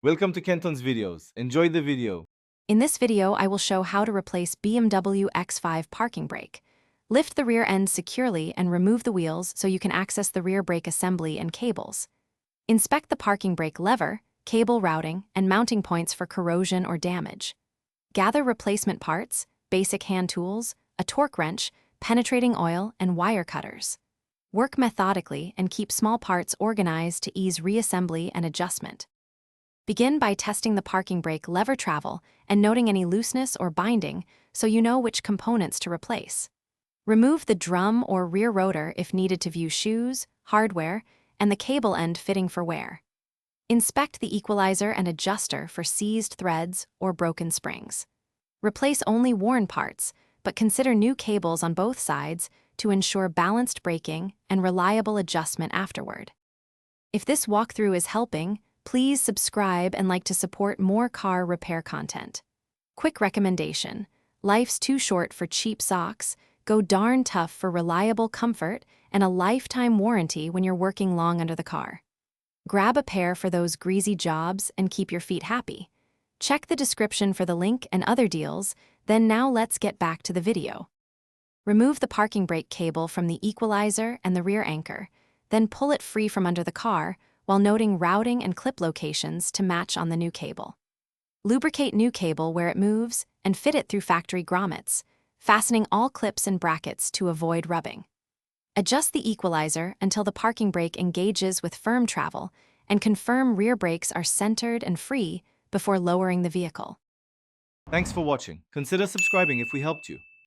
Welcome to Kenton's videos. Enjoy the video. In this video, I will show how to replace BMW X5 parking brake. Lift the rear end securely and remove the wheels so you can access the rear brake assembly and cables. Inspect the parking brake lever, cable routing, and mounting points for corrosion or damage. Gather replacement parts, basic hand tools, a torque wrench, penetrating oil, and wire cutters. Work methodically and keep small parts organized to ease reassembly and adjustment. Begin by testing the parking brake lever travel and noting any looseness or binding so you know which components to replace. Remove the drum or rear rotor if needed to view shoes, hardware, and the cable end fitting for wear. Inspect the equalizer and adjuster for seized threads or broken springs. Replace only worn parts, but consider new cables on both sides to ensure balanced braking and reliable adjustment afterward. If this walkthrough is helping, please subscribe and like to support more car repair content. Quick recommendation: life's too short for cheap socks. Go darn tough for reliable comfort and a lifetime warranty when you're working long under the car. Grab a pair for those greasy jobs and keep your feet happy. Check the description for the link and other deals. Then now let's get back to the video. Remove the parking brake cable from the equalizer and the rear anchor, then pull it free from under the car while noting routing and clip locations to match on the new cable. Lubricate new cable where it moves and fit it through factory grommets, fastening all clips and brackets to avoid rubbing. Adjust the equalizer until the parking brake engages with firm travel and confirm rear brakes are centered and free before lowering the vehicle. Thanks for watching. Consider subscribing if we helped you.